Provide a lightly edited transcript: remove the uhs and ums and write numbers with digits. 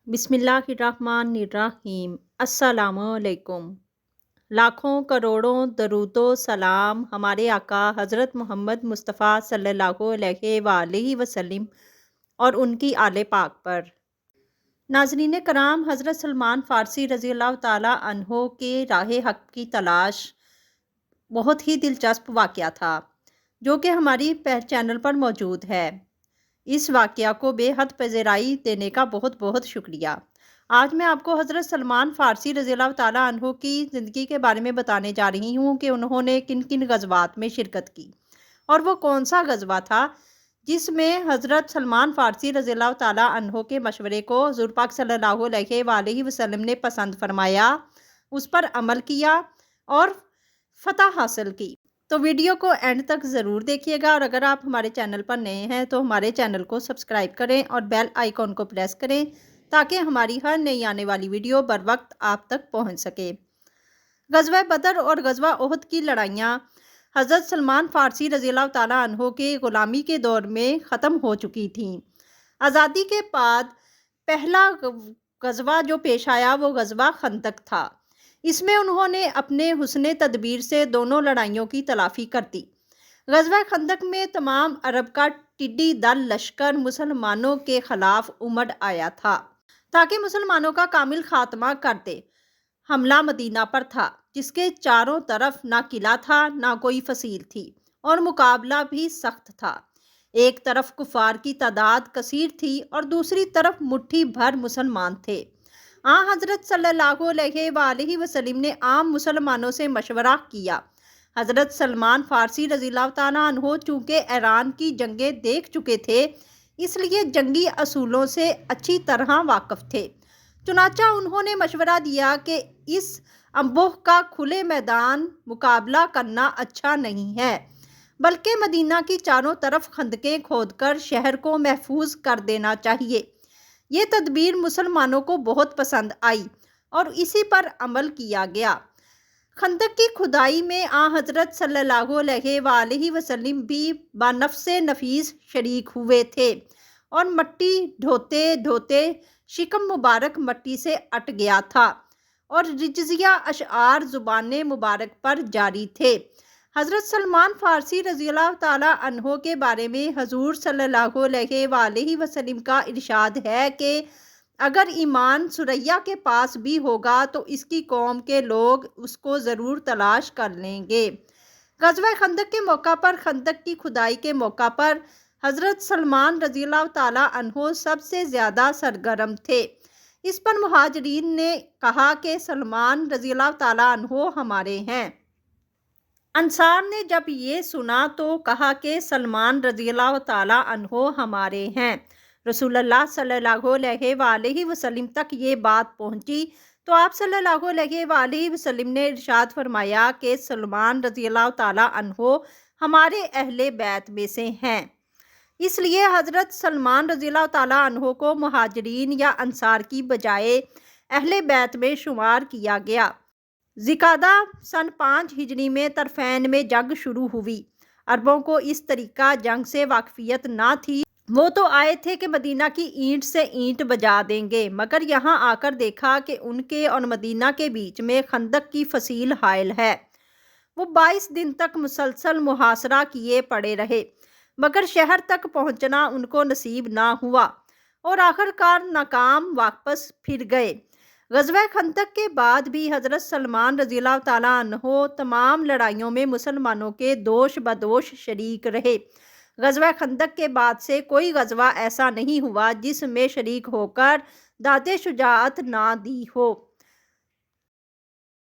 बिस्मिल्लाहिर्रहमानिर्रहीम। अस्सलामुअलैकुम। लाखों करोड़ों दरूदो सलाम हमारे आका हज़रत मोहम्मद मुस्तफ़ा सल्लल्लाहु अलैहि वसल्लम और उनकी आले पाक पर। नाज़रीन कराम, हज़रत सलमान फ़ारसी रज़ी अल्लाह ताला अन्हो के राह हक़ की तलाश बहुत ही दिलचस्प वाक़या था, जो कि हमारी चैनल पर मौजूद है। इस वाक़या को बेहद पज़ीराई देने का बहुत बहुत शुक्रिया। आज मैं आपको हज़रत सलमान फ़ारसी रज़ी अल्लाह ताला अन्हो की ज़िंदगी के बारे में बताने जा रही हूँ कि उन्होंने किन किन गज़वात में शिरकत की और वो कौन सा गज़वा था जिसमें हज़रत सलमान फ़ारसी रज़ी अल्लाह ताला अन्हो के मशवरे को हुज़ूर पाक सल्लल्लाहु अलैहि वसल्लम ने पसंद फरमाया, उस पर अमल किया और फ़तह हासिल की। तो वीडियो को एंड तक ज़रूर देखिएगा और अगर आप हमारे चैनल पर नए हैं तो हमारे चैनल को सब्सक्राइब करें और बेल आइकॉन को प्रेस करें ताकि हमारी हर नई आने वाली वीडियो बर वक्त आप तक पहुंच सके। गज़वा बदर और गज़वा उहद की लड़ाइयाँ हज़रत सलमान फ़ारसी रज़ी अल्लाह ताला अन्हो के ग़ुलामी के दौर में ख़त्म हो चुकी थीं। आज़ादी के बाद पहला गज़वा जो पेश आया वो गज़वा खंदक था। इसमें उन्होंने अपने हुस्ने तदबीर से दोनों लड़ाइयों की तलाफ़ी कर दी। गज़वा खंदक में तमाम अरब का टिड्डी दल लश्कर मुसलमानों के ख़िलाफ़ उमड़ आया था ताकि मुसलमानों का कामिल खात्मा कर दे। हमला मदीना पर था, जिसके चारों तरफ ना किला था ना कोई फसील थी और मुकाबला भी सख्त था। एक तरफ कुफार की तादाद कसीर थी और दूसरी तरफ मुट्ठी भर मुसलमान थे। हज़रत सल्लल्लाहु अलैहि वसल्लम ने आम मुसलमानों से मशवरा किया। हज़रत सलमान फ़ारसी रज़ी अल्लाह ताला अन्हो चूँकि ईरान की जंगें देख चुके थे, इसलिए जंगी असूलों से अच्छी तरह वाकिफ़ थे। चुनाचा उन्होंने मशवरा दिया कि इस अम्बोह का खुले मैदान मुकाबला करना अच्छा नहीं है, बल्कि मदीना की चारों तरफ खंदकें खोदकर शहर को महफूज कर देना चाहिए। ये तदबीर मुसलमानों को बहुत पसंद आई और इसी पर अमल किया गया। खंदक की खुदाई में हज़रत सल्लल्लाहु अलैहि वसल्लम भी बानफ़्से नफीस शरीक हुए थे और मट्टी ढोते ढोते शिकम मुबारक मट्टी से अट गया था और रिजजिया अशआर ज़ुबान मुबारक पर जारी थे। हज़रत सलमान फ़ारसी रज़ी अल्लाह ताला अन्हो के बारे में हजूर सल्लल्लाहु अलैहि वसल्लम का इरशाद है कि अगर ईमान सुरैया के पास भी होगा तो इसकी कौम के लोग उसको ज़रूर तलाश कर लेंगे। गज़वा खंदक के मौका पर, खंदक की खुदाई के मौका पर हज़रत सलमान रज़ी अल्लाह ताला अन्हो सबसे ज़्यादा सरगर्म थे। इस पर मुहाजिरीन ने कहा कि सलमान रज़ी अल्लाह ताला अन्हो हमारे हैं। अंसार ने जब ये सुना तो कहा कि सलमान रज़ी अल्लाह ताला अन्हो हमारे हैं। रसूलुल्लाह सल्लल्लाहु अलैहि वसल्लम तक ये बात पहुंची तो आप सल्लल्लाहु अलैहि वसल्लम ने इरशाद फरमाया कि सलमान रज़ी अल्लाह ताला अन्हो हमारे अहले बैत में से हैं। इसलिए हज़रत सलमान रज़ी अल्लाह ताला अन्हो को मुहाजिरीन या अंसार की बजाय अहले बैत में शुमार किया गया। ज़िकादा सन 5 हिजरी में तरफैन में जंग शुरू हुई। अरबों को इस तरीका जंग से वाकफियत ना थी। वो तो आए थे कि मदीना की ईंट से ईंट बजा देंगे, मगर यहाँ आकर देखा कि उनके और मदीना के बीच में खंदक की फसील हायल है। वो 22 दिन तक मुसलसल मुहासरा किए पड़े रहे, मगर शहर तक पहुँचना उनको नसीब ना हुआ और आखिरकार नाकाम वापस फिर गए। गज़वा खंदक के बाद भी हज़रत सलमान रज़ी अल्लाह ताला अन्हो तमाम लड़ाइयों में मुसलमानों के दोष बदोश शरीक रहे। गज़वा खंदक के बाद से कोई गज़वा ऐसा नहीं हुआ जिसमें शरीक होकर दाते शुजाअत ना दी हो।